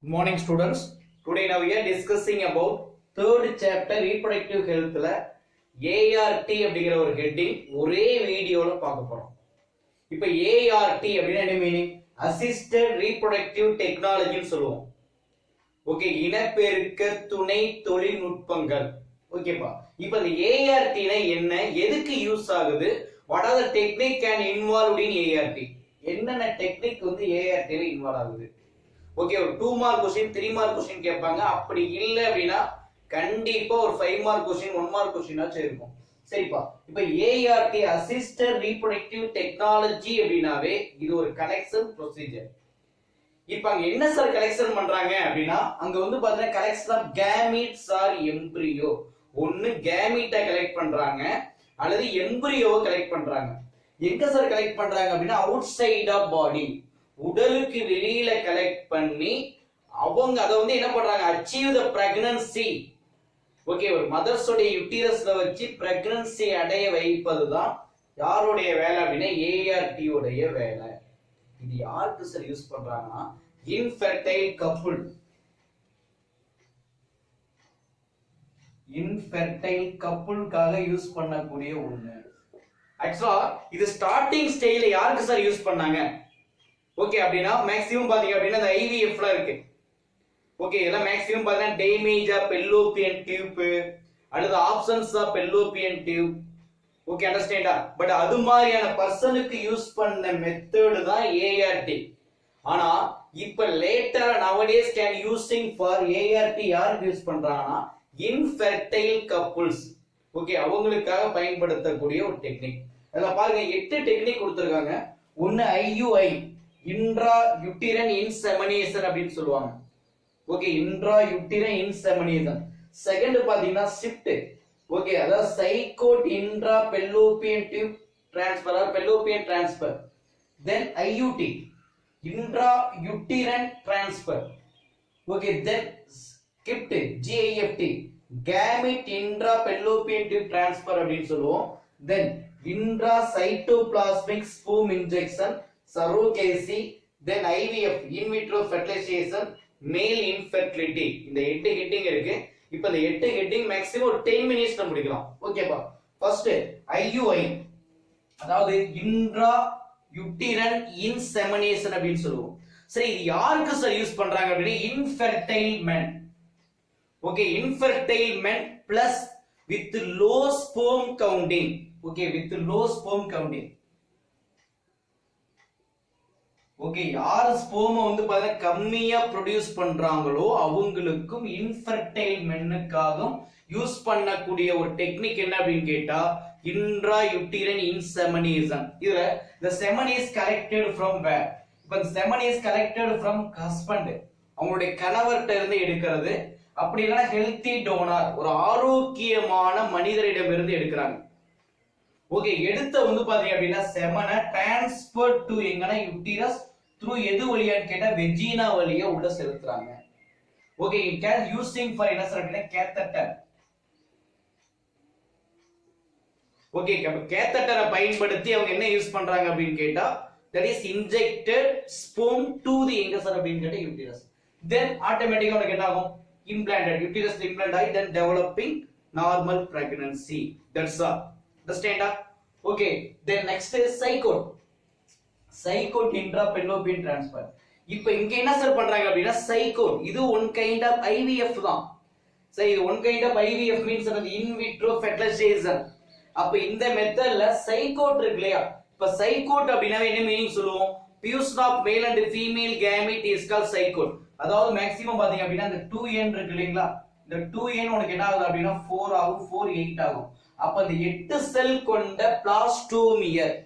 Good morning students. Today now we are discussing about third chapter reproductive health ல ART அப்படிங்கிற ஒரு heading ஒரே வீடியோல பார்க்க போறோம். இப்போ ART அப்படினா என்ன மீனிங்? Assisted Reproductive Technology ன்னு சொல்லுவோம். ஓகே, இனப்பெருக்க துணை தொழில்நுட்பங்கள். ஓகேப்பா. இப்போ இந்த ART னா என்ன? எதுக்கு யூஸ் ஆகுது? What are the technique and involved in ART? என்னென்ன டெக்னிக் வந்து ART ல இன்வால்வ் ஆகுது? ஓகே, ஒரு 2 மார்க் கொஸ்டின் 3 மார்க் கொஸ்டின் கேட்பாங்க. அப்படி இல்லை அப்படின்னா கண்டிப்பா ஒரு 5 மார்க் கொஸ்டின் 1 மார்க் கொஸ்டின் ஆச்சும் இருக்கும். சரிப்பா, இப்போ ART அசிஸ்டட் ரீப்ரொடக்டிவ் டெக்னாலஜி அப்படின்னாவே இது ஒரு கலெக்ஷன் ப்ரொசீஜர். இப்போ அங்க என்ன சார் கலெக்ஷன் பண்றாங்க அப்படின்னா அங்க வந்து பாத்தீங்கன்னா collection of gametes R embryo. ஒன்னு கேமீட்டை கலெக்ட் பண்றாங்க அல்லது எம்பிரியோவை கலெக்ட் பண்றாங்க. எங்க சார் கலெக்ட் பண்றாங்க அப்படின்னா அவுட் சைட் ஆஃப் பாடி, உடலுக்கு வெளியில கலெக்ட் பண்ணி அவங்க அதை வந்து என்ன பண்றாங்க, அச்சீவ் த பிரெக்னன்சி. ஓகே, ஒரு மதர்ஸோட யூட்டிரஸ்ல வச்சு பிரெக்னன்சி அடைய வைப்பதுதான் யாருடைய வேலை அப்படின்னா ART உடைய வேலை. இது யாருக்கு சார் யூஸ் பண்றாங்கன்னா இன்ஃபெர்டைல் கப்புள். இன்ஃபெர்டைல் கப்புளுக்காக யூஸ் பண்ணக்கூடிய ஒண்ணு. ஆக்சுவலா இது ஸ்டார்டிங் ஸ்டேஜ்ல யாருக்கு சார் யூஸ் பண்ணாங்க? ஓகே, அப்படின்னா மேக்ஸிமம் பாத்தீங்க அப்படின்னா இந்த IVF ல இருக்கு. ஓகே, இதெல்லாம் மேக்ஸிமம் பாத்தீங்கன்னா டேமேஜ் ஆஃப் பெல்லோபியன் டியூப் அல்லது absence of fallopian tube. Okay, அண்டர்ஸ்டாண்டா? பட் அது மாதிரியான பர்சனுக்கு யூஸ் பண்ண மெத்தட் தான் ART. ஆனா இப்ப லேட்டரா nowadays can using for ART யாருக்கு யூஸ் பண்றாங்கன்னா இன்ஃபெர்டைல் கப்புள்ஸ். ஓகே, அவங்களுக்காக பயன்படுத்தக்கூடிய ஒரு டெக்னிக். அதுல பாருங்க 8 டெக்னிக் கொடுத்திருக்காங்க. ஒன்னு IUI, இன்ட்ரா யூட்டிரன் இன்செமினேஷன் அப்படின்னு சொல்லுவாங்க. Okay, intra uterine insemination. Second பாத்தீங்கன்னா ஷிஃப்ட். ஓகே, அதாவது zygote intra fallopian tube transfer or fallopian transfer. Then IUT, intra uterine transfer. Okay, then ZIFT GIFT, gamete intra fallopian tube transfer அப்படின்னு சொல்லுவோம். Then intra cytoplasmic sperm injection, surrogacy, then IVF, in vitro fertilization, male infertility. இந்த 8 heading இருக்கு. இப்போ இந்த 8 heading maximum ஒரு 10 மினிட்ஸ்ல முடிக்கலாம். ஓகேப்பா. ஃபர்ஸ்ட் IUI, அதாவது இன்ட்ரா யூட்டிரன் இன்செமினேஷன் அப்படின்னு சொல்லுவோம். சரி, இது யாருக்கு சார் யூஸ் பண்றாங்க அப்படின்னா இன்ஃபெர்டைல் men. ஓகே, infertile men plus with low sperm counting. Okay, with low sperm counting. Okay, யார் ஸ்பெர்ம் வந்து பாத்தீங்கன்னா கம்மியா ப்ரொடியூஸ் பண்றாங்களோ அவங்களுக்கும் இன்ஃபெர்டைல் மென்னுக்காகவும் யூஸ் பண்ணக்கூடிய ஒரு டெக்னிக் என்ன அப்படின்னு கேட்டா இன்ட்ரா யூட்டிரன் இன்செமினேஷன். இதுல the semen is collected from where? இப்ப the semen is collected from husband, அவங்களுடைய கணவர்கிட்ட இருந்து எடுக்கிறது. அப்படி இல்லைன்னா ஹெல்த்தி டோனர், ஒரு ஆரோக்கியமான மனிதரிடம் இருந்து எடுக்கிறாங்க. ஓகே, எடுத்த வந்து பாத்தீங்க அப்படின்னா செமனை டிரான்ஸ்பர் டு எங்கன்னா யூட்டிரஸ் த்ரூ எது வழியான்னு கேட்டா வெஜினா வழியா உள்ள செலுத்துறாங்க. Okay, it can using for என்ன சார் அப்படின்னா கேத்தட்டர். ஓகே, கேத்தட்டரை பயன்படுத்தி அவங்க என்ன யூஸ் பண்றாங்க அப்படின்னு கேட்டா that is injected sperm to the எங்க சார் அப்படின்னு கேட்டா யூட்டிரஸ். தென் ஆட்டோமேட்டிக்கா உங்களுக்கு என்ன ஆகும், implanted uterus implant ஆகி then developing normal pregnancy. That's all. Understand? Okay, then next is zygote. Zygote intrapellopian transfer. இப்போ இங்க என்ன சார் பண்றாங்க அப்படின்னா zygote, இது one kind of IVF தான். சரி, இது one kind of IVF means அது in vitro fertilization. அப்ப இந்த மெத்தட்ல zygote இருக்கு இல்லையா? இப்ப zygote அப்படினா என்ன மீனிங் சொல்லுவோம்? fusion of male and female gamete is called zygote. அதாவது மேக்ஸிமம் பாத்தீங்க அப்படின்னா இந்த 2n இருக்கு இல்லீங்களா? இந்த 2n உனக்கு என்ன ஆகுது அப்படின்னா 4 ஆகும், 4 8 ஆகும். அப்ப இந்த 8 செல் கொண்ட blastomere.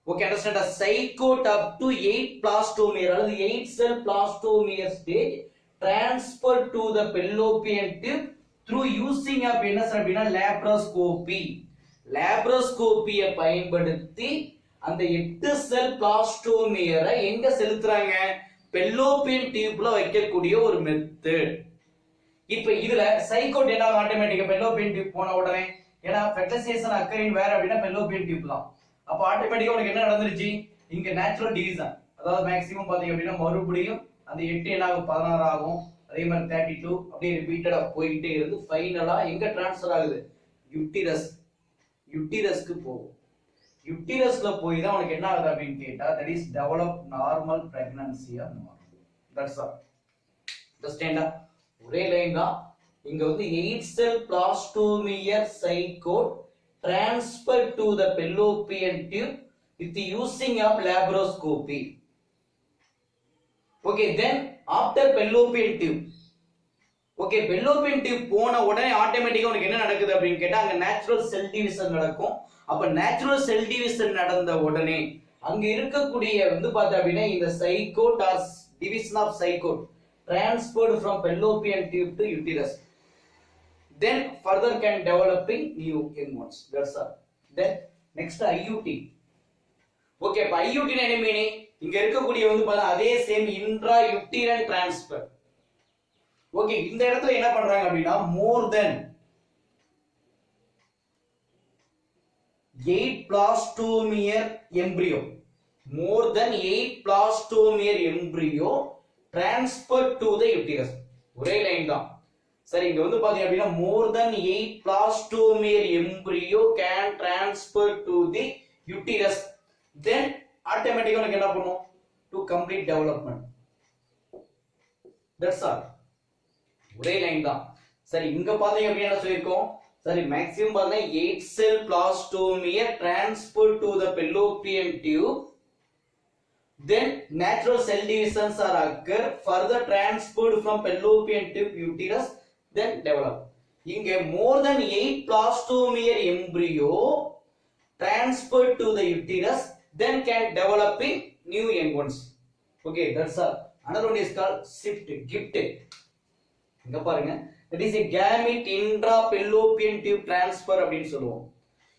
Okay, understand? Zygote up to 8 blastomere அல்லது 8 cell blastomere stage transfer to the fallopian tube through using of என்ன சார் அப்படின்னா லேப்ரோஸ்கோபி. லேப்ரோஸ்கோபியை பயன்படுத்தி அந்த 8 செல் பிளாஸ்டோமியரை எங்க செலுத்துறாங்க? பெல்லோபியன் டியூப்ல வைக்கக்கூடிய ஒரு மெத்தட். இப்ப இதுல சைகோட் என்ன ஆட்டோமேட்டிக்கா பெல்லோபியன் டியூப் போன உடனே, ஏன்னா ஃபெர்டிலைசேஷன் அக்கரிங் வேற அப்படின்னா பெல்லோபியன் டியூப் தான். அப்ப ஆட்டோமேட்டிக்கா உனக்கு என்ன நடந்துருச்சு, இங்க நேச்சுரல் டிவிஷன், அதாவது மேக்ஸிமம் பாத்தீங்க அப்படின்னா மறுபடியும் அந்த 8 என்ன ஆகும் 16 ஆகும். அதே மாதிரி 32 அப்படியே ரிப்பீட்டடா போயிட்டே இருந்து ஃபைனலா எங்க ட்ரான்ஸ்ஃபர் ஆகுது யுட்டிரஸ்க்கு போகும். யுட்டிரஸ்ல போய் தான் உனக்கு என்ன ஆகுது அப்படின்னு கேட்டா that is develop normal pregnancy or normal. That's all. அண்டர்ஸ்டாண்டா? ஒரே லைன் தான். இங்க வந்து 8 cell blastomeres zygote transfer to the fallopian tube with the using of laparoscopy. Okay, then after fallopian tube, okay fallopian tube போன உடனே ஆட்டோமேட்டிக்கா உனக்கு என்ன நடக்குது அப்படின்னு கேட்டா அங்க நேச்சுரல் செல் டிவிஷன் நடக்கும். அப்ப நேச்சுரல் செல் டிவிஷன் நடந்த உடனே அங்க இருக்கக்கூடிய வந்து பார்த்தா அப்படின்னா இந்த zygote or division of zygote transferred from fallopian tube to uterus, then further can developing new young ones. That's all. Then next IUT. Okay, அப்ப IUT னா என்ன மீனிங்? இங்க இருக்கக்கூடிய வந்து பார்த்தா அதே same intra uterine transfer. Okay, இந்த இடத்துல என்ன பண்றாங்க அப்படின்னா more than 8 blastomere embryo, more than 8 blastomere embryo transferred to the uterus. ஒரே லைன் தான். சரி, இங்க வந்து பாத்தீங்க அப்படின்னா more than 8 blastomere embryo can transfer to the uterus, then automatically உனக்கு என்ன பண்ணும் to complete development. That's all. ஒரே லைன் தான். சரி, இங்க பாத்தீங்க அப்படின்னா என்ன சொல்லிருக்கோம்? சரி, மேக்ஸிமம் பாத்தீங்கன்னா 8 cell blastomere transferred to the fallopian tube, then natural cell divisions are occur, further transferred from fallopian tube uterus, then develop. இங்க more than 8 blastomere embryo transferred to the uterus, then can developing new young ones. Okay, that's all. Another one is called gift. இங்க பாருங்க, that is a gamete intra fallopian tube transfer அப்படினு சொல்லுவோம்.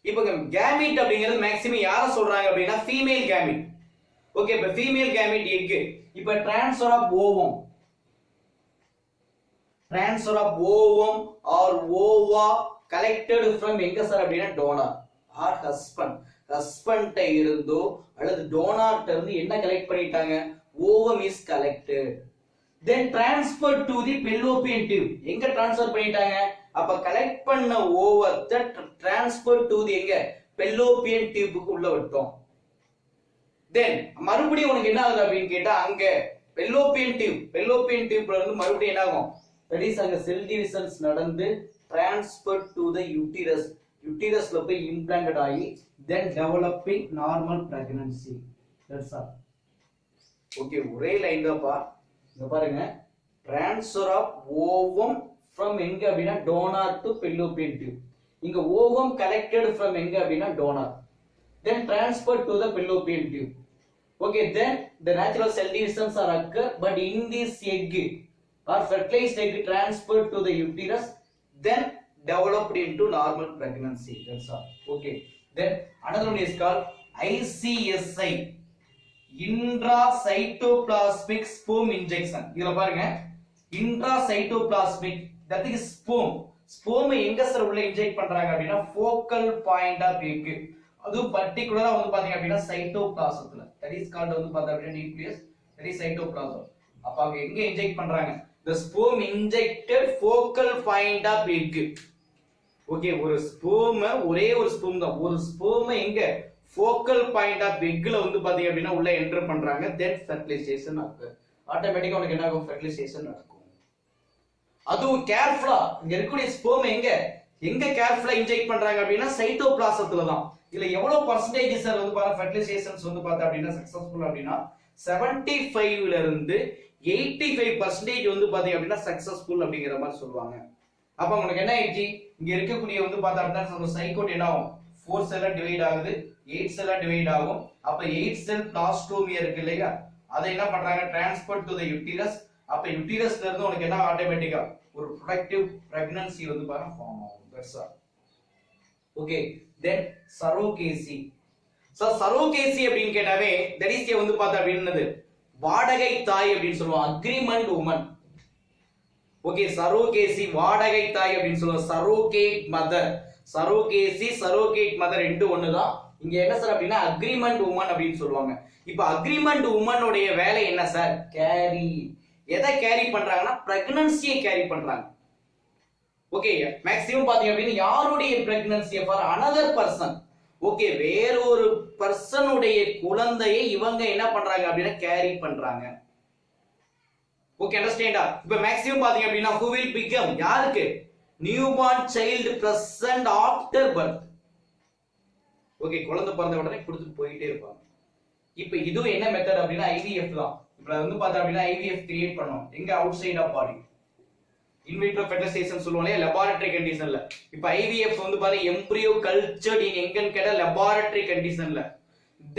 இப்போ gamete அப்படிங்கிறது maximum யார சொல்றாங்க அப்படினா female gamete. Okay, இப்ப ஃபீமேல் gamete எக். இப்போ transfer of ovum or ova collected from எங்க சார் அப்படினா donor or husband இருந்தோ அல்லது donor இருந்து என்ன கலெக்ட் பண்ணிட்டாங்க? ovum is collected, then transferred to the fallopian tube. எங்க ட்ரான்ஸ்ஃபர் பண்ணிட்டாங்க? அப்ப கலெக்ட் பண்ண ஓவத்தை ட்ரான்ஸ்ஃபர் டு தி எங்க fallopian tube க்கு உள்ள விட்டோம். then மறுபடியும் உனக்கு என்ன ஆகுது அப்படின்னு கேட்டா அங்க fallopian tubeல இருந்து மறுபடியும் என்ன ஆகும்? that is அங்க செல் டிவிஷன்ஸ் நடந்து transferred to the uterusல போய் implanted ஆகி then developing normal pregnancy. that's all. Okay, ஒரே லைன் தான்ப்பா. இங்க பாருங்க, transfer of ovum from எங்க அப்படினா donor to fallopian tube. இங்க ovum collected from எங்க அப்படினா donor, then transferred to the fallopian tube. Okay, then the natural cell divisions are occur, but in this egg or fertilized egg transferred to the uterus, then developed into normal pregnancy. That's all. Okay, then another one is called ICSI, intracytoplasmic sperm injection. இதுல பாருங்க, intracytoplasmic, that is sperm எங்க sir உள்ள inject பண்றாங்க அப்படினா focal point of egg. அது பர்టిక్యులரா வந்து பாத்தீங்க அப்படினா சைட்டோபிளாசத்துல, that is called வந்து பார்த்தா அப்படினா nucleus, that is cytoplasm. அப்ப அவங்க எங்க இன்ஜெக்ட் பண்றாங்க? the sperm injected focal point of egg. Okay, ஒரு ஸ்பெர்ம், ஒரே ஒரு ஸ்பெர்ம் தான், ஒரு ஸ்பெர்ம் எங்க focal point of eggல வந்து பாத்தீங்க அப்படினா உள்ள என்டர் பண்றாங்க, then fertilization occur. ஆட்டோமேட்டிக்கா உங்களுக்கு என்ன ஆகும்? fertilization நடக்கும். அதுவும் கேர்ஃபுல்லா இங்க இருக்கக்கூடிய ஸ்பெர்ம் எங்க கேர்ஃபுல்லா இன்ஜெக்ட் பண்றாங்க அப்படினா சைட்டோபிளாசத்துல தான். இதுல எவ்வளவு பர்சன்டேஜ் சார் வந்து பாருங்க fertilizations வந்து பார்த்தா அப்படினா சக்சஸ்ஃபுல் அப்படினா 75 ல இருந்து 85% வந்து பாத்தீங்க அப்படினா சக்சஸ்ஃபுல் அப்படிங்கிற மாதிரி சொல்லுவாங்க. அப்ப உங்களுக்கு என்ன ஆயிடுச்சு? இங்க இருக்கக்கூடிய வந்து பார்த்தா அப்படினா சைகோட் என்ன ஆகும்? 4 செல்லா டிவைட் ஆகுது, 8 செல்லா டிவைட் ஆகும். அப்ப 8 செல் பிளாஸ்டோமியா இருக்கு இல்லையா, அதை என்ன பண்றாங்க? Transfer to the uterus. அப்ப யுட்டிரஸ்ல இருந்து உங்களுக்கு என்ன ஆட்டோமேட்டிக்கா ஒரு ப்ரொடக்டிவ் பிரெக்னன்சி வந்து பாருங்க ஃபார்ம் ஆகும். That's all. Okay, then surrogacy. So surrogacy அப்படினு கேட்டாவே தட் இஸ் வந்து பார்த்தா அப்படினது வாடகை தாய் அப்படினு சொல்லுவோம், அக்ரிமெண்ட் உமன். ஓகே, சரோகேசி வாடகை தாய் அப்படினு சொல்லுவோம், சரோகேட் மதர். சரோகேசி சரோகேட் மதர் ரெண்டு ஒண்ணுதான். இங்க என்ன சார் அப்படினா அக்ரிமெண்ட் உமன் அப்படினு சொல்லுவாங்க. இப்போ அக்ரிமெண்ட் உமன் உடைய வேலை என்ன சார்? கேரி. எதை கேரி பண்றாங்கன்னா பிரெக்னன்சியை கேரி பண்றாங்க. ஓகே, மேக்ஸிமம் பாத்தீங்க அப்படின்னா யாருடைய pregnancy for another person. Okay, வேறொரு பர்சனுடைய குழந்தையை இவங்க என்ன பண்றாங்க அப்படின்னா கேரி பண்றாங்க. ஓகே, அண்டர்ஸ்டாண்டா? இப்போ மேக்ஸிமம் பாத்தீங்க அப்படின்னா who will become யாருக்கு newborn child present after birth. Okay, குழந்தை பிறந்த உடனே கொடுத்துட்டு போயிட்டே இருப்பாங்க. இப்போ இது என்ன மெத்தட் அப்படின்னா ஐவிஎஃப் தான். இப்போ வந்து பார்த்தா அப்படின்னா ஐவிஎஃப் கிரியேட் பண்ணோம் எங்க outside of body, in vitro fertilization சொல்லுவாங்க லெபார்டரி கண்டிஷன்ல. இப்போ ஐவிஎஃப் வந்து பாருங்க எம்பிரியோ கல்ச்சர்ட் இன் எங்கன்னு கேட்டா லெபார்டரி கண்டிஷன்ல,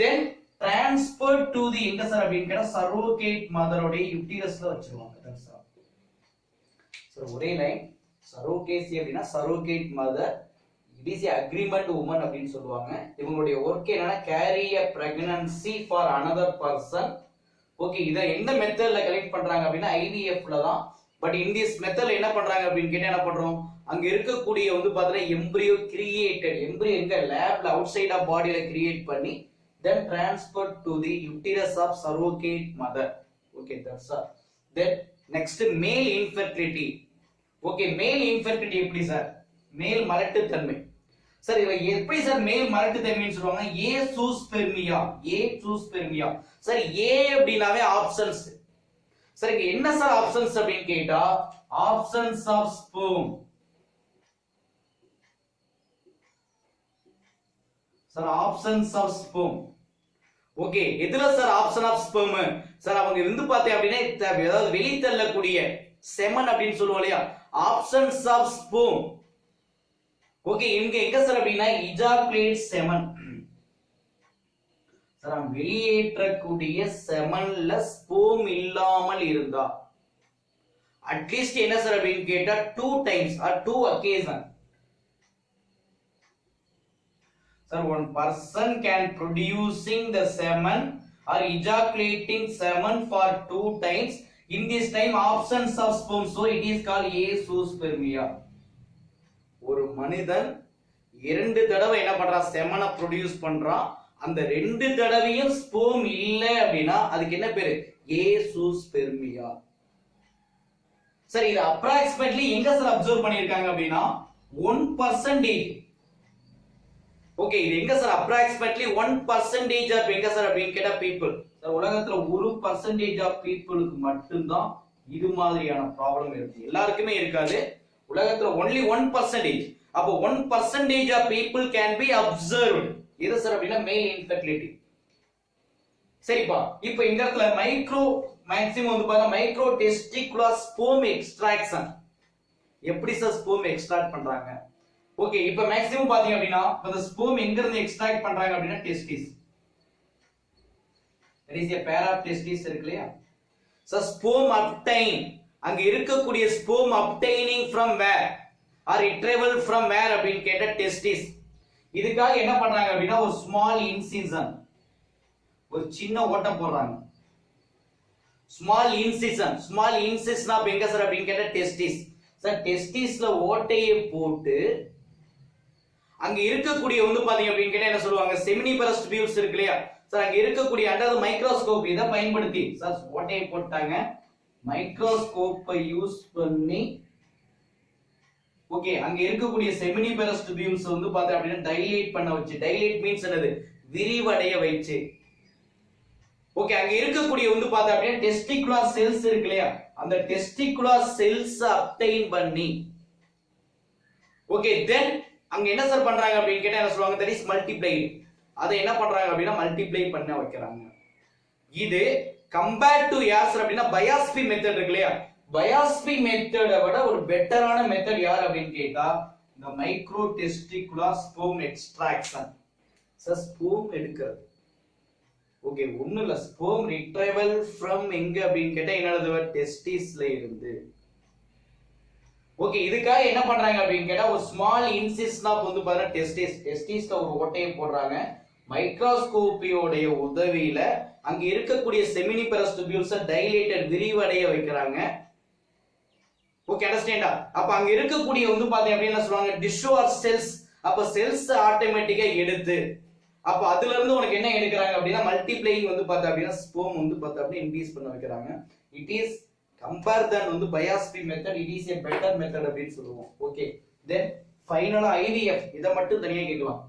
தென் டிரான்ஸ்ஃபர் டு தி எங்க சார் அப்படின்னு கேட்டா சரோகேட் மதரோட யூட்டிரஸ்ல வச்சிருவாங்க. That's all. சோ ஒரே லைன் சரோகேசி அப்படின்னா surrogate mother, it is a agreement woman அப்படின்னு சொல்லுவாங்க. இவங்களுடைய ஒர்க் என்னன்னா carry a pregnancy for another person. Okay, இத எந்த மெத்தட்ல கலெக்ட் பண்றாங்க அப்படின்னா ஐவிஎஃப்ல தான். பட் இன் திஸ் மெத்தட்ல என்ன பண்றாங்க அப்படின்னு கேட்டா என்ன பண்றோம், அங்க இருக்கக்கூடிய வந்து பாத்தீங்கன்னா எம்பிரியோ கிரியேட்டட், எம்பிரியோ எங்க லேப்ல அவுட் சைட் ஆஃப் பாடியில கிரியேட் பண்ணி then transferred to the uterus of surrogate mother. Okay, that's all. Then next male infertility. Okay, male infertility எப்படி சார், மேல் மலட்டுத்தன்மை. சார் இவ எப்படி சார் மேல் மலட்டுத்தன்மைன்னு சொல்லுவாங்க, ஏசூஸ்பெர்மியா, ஏசூஸ்பெர்மியா. சார் ஏ அப்படினாவே ஆப்ஷன்ஸ். சார் இங்க என்ன சார் ஆப்ஷன்ஸ் அப்படின்னு கேட்டா options of sperm. Sir options of sperm. Okay, எதுல sir option of sperm? Sir அவங்க வந்து பார்த்தேன் அப்படின்னா ஏதாவது வெளித்தள்ளக்கூடிய செமன் அப்படின்னு சொல்லுவோம் இல்லையா, ஆப்ஷன்ஸ் ஆஃப் ஸ்பெர்ம். ஓகே, இங்க எங்க சார் அப்படின்னா இஜாகுலேட் செமன். சார் வெளியேற்றக்கூடிய செமன்ல ஸ்பெர்ம் இல்லாமல் இருந்தா அட்லீஸ்ட் என்ன சார் அப்படின்னு கேட்டா 2 times or 2 occasion. Sir, one person can producing the semen or ejaculating semen for 2 times. In this time, absence of sperm, so it is called azoospermia. ஒரு மனிதன் 2 தடவை என்ன பண்றான், செமனை ப்ரொடியூஸ் பண்றான். அந்த 2 தடவையும் ஸ்பெர்ம் இல்ல அப்படின்னா அதுக்கு என்ன பேரு, ஏசோஸ்பெர்மியா. சரி, இது அப்ராக்சிமேட்லி எங்க சார் அப்சர்வ் பண்ணிருக்காங்க அப்படின்னா 1%. ஓகே, இது எங்க சார் அப்ராக்சிமேட்லி 1% ஆஃப் எங்க சார் அப்படின்னு கேட்டா பீப்புள். சார் உலகத்துல 1% ஆஃப் பீப்புளுக்கு மட்டும்தான் இது மாதிரியான ப்ராப்ளம் இருக்கு, எல்லாருக்குமே இருக்காது. உலகத்துல only 1%. அப்போ 1% of people can be observed. இது சார் அப்படின்னா மேல் இன்ஃபெர்டிலிட்டி. சரிப்பா, இப்போ இந்த இடத்துல மைக்ரோ மேக்ஸிமம் வந்து பாருங்க மைக்ரோ டெஸ்டிகுலர் ஸ்பெர்ம் எக்ஸ்ட்ராக்ஷன். எப்படி சார் ஸ்பெர்ம் எக்ஸ்ட்ராக்ட் பண்றாங்க? ஓகே, இப்போ மேக்ஸிமம் பாத்தீங்க அப்படின்னா அந்த ஸ்பெர்ம் எங்க இருந்து எக்ஸ்ட்ராக்ட் பண்றாங்க அப்படின்னா testis. there is a pair of testes இருக்கு இல்லையா. so sperm obtain, அங்க இருக்கக்கூடிய sperm obtaining from where or retrieval from where அப்படின்னு கேட்டா testis. இதுக்காக என்ன பண்றாங்க அப்படின்னா ஒரு small incision, ஒரு சின்ன ஓட்டை போடுறாங்க. small incision அப்ப எங்க சார் அப்படின்னு கேட்டா testis. சார் டெஸ்டிஸ்ல ஓட்டையை போட்டு அங்க இருக்கக்கூடிய வந்து பாத்தீங்க அப்படின்னு கேட்டா என்ன சொல்லுவாங்க, செமினிபரஸ் டியூப்ஸ் இருக்கு இல்லையா. சார் அங்க இருக்கக்கூடிய அண்டர் மைக்ரோஸ்கோப் இதை பயன்படுத்தி சார் ஓட்டையை போட்டாங்க, மைக்ரோஸ்கோப்பை யூஸ் பண்ணி ஓகே அங்க இருக்கக்கூடிய செமினிபரஸ் டியூப்ஸ் வந்து பாத்தீங்க அப்படின்னா டைலேட் பண்ண வச்சு, டைலேட் மீன்ஸ் என்னது, விரிவடைய வைச்சு. ஓகே, அங்க இருக்கக்கூடிய வந்து பாத்தீங்க அப்படின்னா டெஸ்டிகுலர் செல்ஸ் இருக்கு இல்லையா, அந்த டெஸ்டிகுலர் செல்ஸ் அப்டைன் பண்ணி ஓகே தென் அங்க என்ன சார் பண்றாங்க அப்படின்னு கேட்டா என்ன சொல்லுவாங்க, தட் இஸ் மல்டிப்ளை. அதை என்ன பண்றாங்க அப்படின்னா மல்டிப்ளை பண்ண வைக்கிறாங்க. இது கம்பேர்ட் டு யார் அப்படின்னா பயாஸ்பி மெத்தட் இருக்கு இல்லையா, பயாஸ்பி மெத்தடை விட ஒரு பெட்டரான மெத்தட் யார் அப்படின்னு கேட்டா இந்த micro testicular sperm extraction. Sir sperm எடுக்கிறது ஓகே ஒண்ணு இல்ல, ஸ்பெர்ம் ரிட்ரைவல் ஃப்ரம் எங்க அப்படின்னு கேட்டா என்னது, டெஸ்டிஸ்ல இருந்து. ஓகே, இதுக்காக என்ன பண்றாங்க அப்படின்னு கேட்டா ஒரு ஸ்மால் இன்சிஷன் ஆஃப் வந்து பாத்தீங்கன்னா டெஸ்டிஸ்ல ஒரு ஓட்டையை போடுறாங்க. மைக்ரோஸ்கோபியோட உதவியில அங்க இருக்கக்கூடிய செமினிபரஸ் டியூப்ஸ் டைலேட்டட் விரிவடைய வைக்கிறாங்க. ஓகே, அண்டர்ஸ்டாண்டா? அப்ப அங்க இருக்கக்கூடிய வந்து பாத்தீங்க அப்படின்னா சொல்லுவாங்க டிஷ்யூர் செல்ஸ். அப்ப செல்ஸ் ஆட்டோமேட்டிக்கா எடுத்து அப்ப அதுல இருந்து உனக்கு என்ன எடுக்கிறாங்க அப்படின்னா மல்டிப்ளைங் வந்து பார்த்தா அப்படின்னா ஸ்பெர்ம் வந்து பார்த்தா அப்படின்னா இன்க்ரீஸ் பண்ண வைக்கிறாங்க. இட் இஸ் கம்பேர் தன் வந்து biopsy method it is a better method அப்படின்னு சொல்லுவோம். ஓகே, தென் ஃபைனலா ஐவிஎஃப் இத மட்டும் தனியா கேட்கலாம்.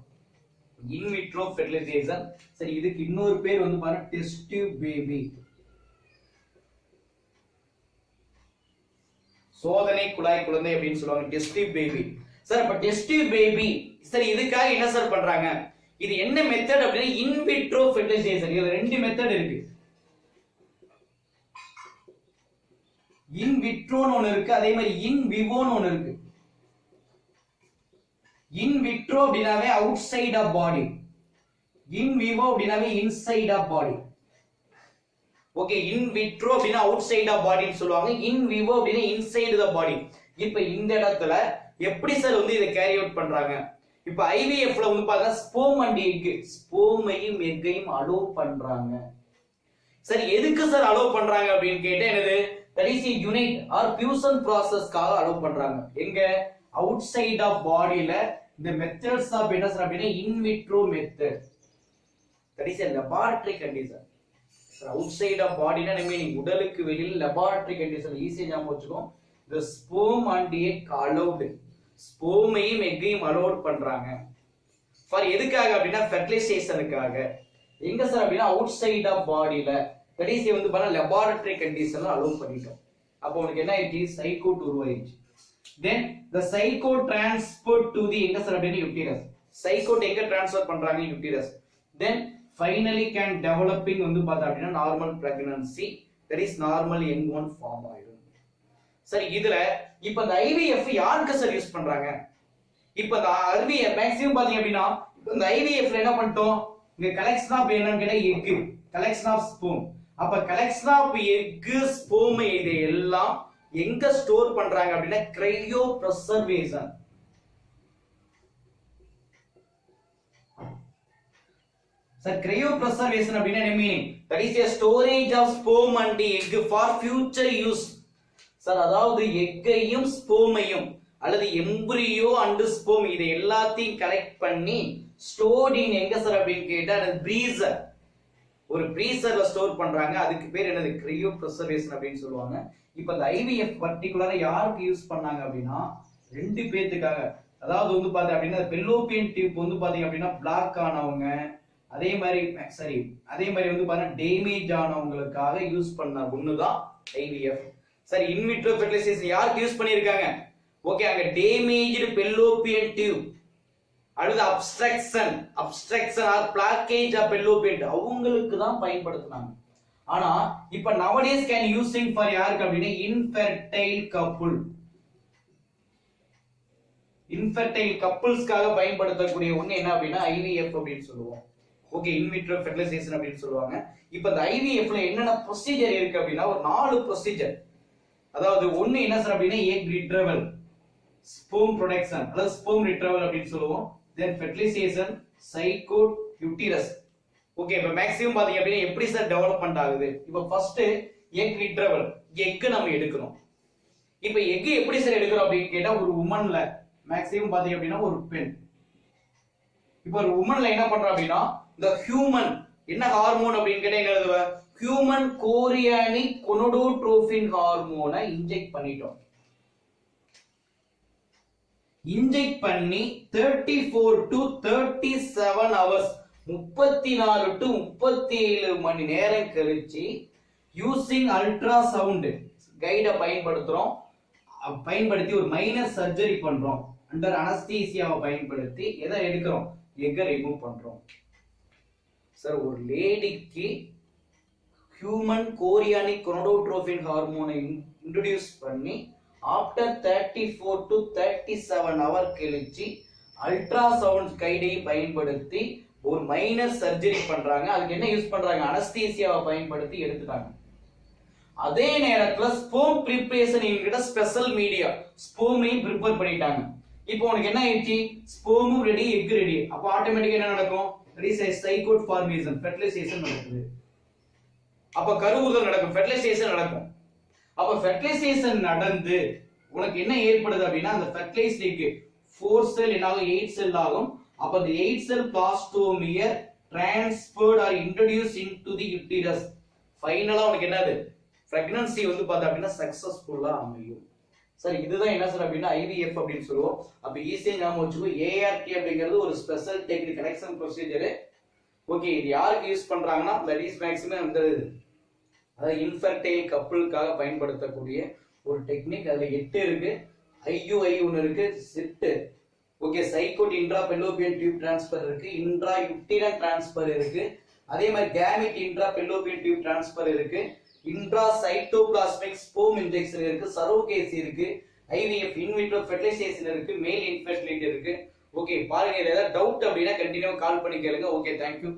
In vitro fertilization. சரி, இதுக்கு இன்னொரு பேர் வந்து பாருங்க டெஸ்ட் டியூப் பேபி, சோதனை குழாய் குழந்தை அப்படின்னு சொல்லுவாங்க, டெஸ்ட் டியூப் பேபி. சார் அப்ப டெஸ்ட் டியூப் பேபி சரி இதுக்காக என்ன சார் பண்றாங்க? இது என்ன மெத்தட் அப்படின்னா இன் விட்ரோ ஃபெர்டிலைசேஷன். இதுல ரெண்டு மெத்தட் இருக்கு. இன் விட்ரோன்னு ஒன்னு இருக்கு, அதே மாதிரி இன் விவோன்னு ஒன்னு இருக்கு. இன் விட்ரோ அப்படினாவே outside of body, in vivo அப்படினாவே inside of body. Okay, in vitro அப்படினா அவுட் சைட் ஆஃப் பாடின்னு சொல்லுவாங்க, இன் விவோ அப்படினா இன்சைட் தி பாடி. இப்போ இந்த இடத்துல எப்படி சார் வந்து இத கேரி அவுட் பண்றாங்க? இப்போ ஐவிஎஃப்ல வந்து பார்த்தா ஸ்பெர்ம் அண்ட் எக், ஸ்பெர்மையும் எக்கையும் அலோ பண்றாங்க. சரி, எதுக்கு சார் அலோ பண்றாங்க அப்படின்னு கேட்டா என்னது? That is unit or fusion processக்காக அலோ பண்றாங்க. எங்க? அவுட் சைட் ஆஃப் பாடியில. இந்த மெத்தட்ஸ் ஆஃப் என்ன சார் அப்படினா in vitro method. That is a laboratory condition. Sir outside of பாடினா என்ன மீனிங்? உடலுக்கு வெளியில் laboratory condition. ஈஸியா ஞாபகம் வச்சுக்கோ. the sperm and egg allowed, ஸ்பெர்மையும் எக்கையும் அலோட் பண்றாங்க. ஃபார் எதுக்காக அப்படின்னா ஃபெர்டிலைசேஷனுக்காக. எங்க சார் அப்படின்னா அவுட் சைட் ஆஃப் பாடியில. தட் இஸ் வந்து பாருங்க லெபார்டரி கண்டிஷன்ல அலோவ் பண்ணிட்டோம். அப்போ உங்களுக்கு என்ன ஆயிடுச்சு? சைகோட் உருவாயிடுச்சு. Then the zygote transferred to the எங்க சார் அப்படின்னா யூட்டிரஸ். சைகோட் எங்க ட்ரான்ஸ்ஃபர் பண்றாங்க? Uterus. Then finally can developing வந்து பார்த்தா அப்படின்னா normal pregnancy, that is normal young one form ஆயிடும். சரி, இதுல இப்ப இந்த ஐவிஎஃப் யாருக்கு சார் யூஸ் பண்றாங்க? இப்ப இந்த ஐவிஎஃப் மேக்ஸிமம் பாத்தீங்க அப்படின்னா இந்த ஐவிஎஃப்ல என்ன பண்ணிட்டோம்? இங்க கலெக்ஷன் ஆஃப் என்னன்னு கேட்டா எக், கலெக்ஷன் ஆஃப் ஸ்பெர்ம். அப்ப கலெக்ஷன் ஆஃப் எக், ஸ்பெர்ம் இது எல்லாம் எங்க ஸ்டோர் பண்றாங்க அப்படின்னா கிரையோ பிரிசர்வேஷன். சார் கிரையோ பிரிசர்வேஷன் அப்படின்னா என்ன meaning? That is a storage of sperm and egg for future use. Sir அதாவது எக்கையும் ஸ்பெர்மையும் அல்லது எம்பிரியோ அண்ட் ஸ்பெர்ம் இதை எல்லாத்தையும் கலெக்ட் பண்ணி ஸ்டோர்ட் இன் எங்க சார் அப்படின்னு கேட்டா பிரீசர், ஒரு பிரீசர்ல ஸ்டோர் பண்றாங்க. அதுக்கு பேர் என்னது? கிரையோ பிரிசர்வேஷன் அப்படின்னு சொல்லுவாங்க. இப்போ இந்த ஐவிஎஃப் பர்టిక్యులரா யாருக்கு யூஸ் பண்ணாங்க அப்படின்னா ரெண்டு பேத்துக்காக. அதாவது வந்து பாத்தீங்க அப்படின்னா பெல்லோபியன் டியூப் வந்து பாத்தீங்க அப்படின்னா பிளாக் ஆனவங்க, அதே மாதிரி வந்து பாத்தீங்கன்னா டேமேஜ் ஆனவங்களுக்காக யூஸ் பண்ண ஒண்ணுதான் ஐவிஎஃப். சரி, இன் விட்ரோ ஃபெர்டிலைசேஷன் யாருக்கு யூஸ் பண்ணிருக்காங்க? ஓகே, அங்க டேமேஜ்டு பெல்லோபியன் டியூப் அல்லது அப்ஸ்ட்ரக்ஷன் ஆர் பிளாக்கேஜ் ஆஃப் பெல்லோபியன் அவங்களுக்கு தான் பயன்படுத்துனாங்க. ஆனா இப்ப nowadays can using for யாருக்கு அப்படினா infertile couple, infertile coupleஸ்க்காக பயன்படுத்தக்கூடிய ஒண்ணு என்ன அப்படினா IVF அப்படின்னு சொல்லுவோம். ஓகே, இன் விட்ரோ ஃபெர்டிலைசேஷன் அப்படின்னு சொல்லுவாங்க. இப்போ இந்த ஐவிஎஃப்ல என்னென்ன ப்ரொசீஜர் இருக்கு அப்படின்னா ஒரு 4 ப்ரொசீஜர். அதாவது ஒண்ணு என்ன சார் அப்படின்னா எக் ரிட்ரவல், ஸ்பெர்ம் ப்ரொடக்ஷன் அல்லது ஸ்பெர்ம் ரிட்ரவல் அப்படின்னு சொல்லுவோம். தென் ஃபெர்டிலைசேஷன், சைகோட், யூட்டிரஸ். ஓகே, இப்போ மேக்ஸிமம் பாத்தீங்க அப்படின்னா எப்படி சார் டெவலப்மென்ட் ஆகுது? இப்போ ஃபர்ஸ்ட் எக் ரிட்ரவல், எக் நம்ம எடுக்கணும். இப்போ எக் எப்படி சார் எடுக்கிறோம் அப்படின்னு கேட்டா ஒரு உமன்ல மேக்ஸிமம் பாத்தீங்க அப்படின்னா ஒரு பெண். இப்போ ஒரு உமன்ல என்ன பண்றோம் அப்படின்னா இந்த ஹியூமன் என்ன ஹார்மோன் அப்படின்னு கேட்டா என்ன எழுதுவ? ஹியூமன் கோரியானிக் கொனோடோட்ரோபின் ஹார்மோனை இன்ஜெக்ட் பண்ணிட்டோம். இன்ஜெக்ட் பண்ணி 34 to 37 hours 34 to 37 மணி நேரம் கழிச்சு யூசிங் அல்ட்ராசவுண்ட் கைட பயன்படுத்தி ஒரு மைனர் சர்ஜரி பண்றோம். அண்டர் அனஸ்தீசியாவை பயன்படுத்தி எதை எடுக்கிறோம்? எக்கை ரிமூவ் பண்றோம். சார் ஒரு லேடிக்கு ஹியூமன் கோரியானிக் கொனோடோட்ரோபின் ஹார்மோனை இன்ட்ரோடியூஸ் பண்ணி ஆஃப்டர் 34 to 37 ஹவர் கழிச்சு அல்ட்ராசவுண்ட் கைடை பயன்படுத்தி ஒரு மைனர் சர்ஜரி பண்றாங்க. அதுக்கு என்ன யூஸ் பண்றாங்க? அனஸ்தீசியாவை பயன்படுத்தி எடுத்துட்டாங்க. அதே நேரத்துல ஸ்பெர்ம் பிரிப்பரேஷன் என்கிட்ட ஸ்பெஷல் மீடியா ஸ்பெர்மையும் ப்ரிப்பேர் பண்ணிட்டாங்க. இப்போ உனக்கு என்ன ஆயிடுச்சு? ஸ்பெர்மும் ரெடி, எக் ரெடி. அப்போ ஆட்டோமேட்டிக்கா என்ன நடக்கும்? சைகோட் ஃபார்மேஷன், ஃபெர்டிலைசேஷன் நடக்குது. அப்ப கருவுறுதல் நடக்கும், ஃபெர்டிலைசேஷன் நடக்கும். அப்ப ஃபெர்டிலைசேஷன் நடந்து உனக்கு என்ன ஏற்படுது அப்படின்னா அந்த ஃபெர்டிலைஸ்ட் எக் 4 செல் என்னாகும் 8 செல் ஆகும். அப்ப அந்த 8 cell பிளாஸ்டோமியர் transferred or introduced into the uterus. ஃபைனலா உனக்கு என்னது? பிரெக்னன்சி வந்து பார்த்தா அப்படின்னா சக்சஸ்ஃபுல்லா அமையும். சார் இதுதான் என்ன சார் அப்படின்னா ஐவிஎஃப் அப்படின்னு சொல்லுவோம். அப்ப ஈஸியா ஞாபகம் வச்சுக்கோ, ஏஆர்டி அப்படிங்கிறது ஒரு special technique connection procedure. Okay, இது யாருக்கு யூஸ் பண்றாங்கன்னா தட் இஸ் மேக்ஸிமம் இந்த அதாவது இன்ஃபர்டைல் கப்புளுக்காக பயன்படுத்தக்கூடிய ஒரு டெக்னிக். அதுல 8 இருக்கு. ஐயுஐ ஒன்று இருக்கு, சிட்டு, okay, zygote intra fallopian tube transfer இருக்கு, இன்ட்ரா யுட்டிரன் டிரான்ஸ்ஃபர் இருக்கு, அதே மாதிரி gamete intra fallopian tube transfer இருக்கு, இன்ட்ரா சைட்டோபிளாஸ்மிக் ஸ்போம் இன்ஜெக்ஷன் இருக்கு, சரோகேசி இருக்கு, ஐவிஎஃப் இன்விட்ரோ ஃபெர்டிலைசேஷன் இருக்கு, மேல் இன்ஃபெர்டிலிட்டி இருக்கு. ஓகே, பாருங்க, இதுல ஏதாவது டவுட் அப்படின்னா கண்டினியூவா கால் பண்ணி கேளுங்க. Okay, thank you.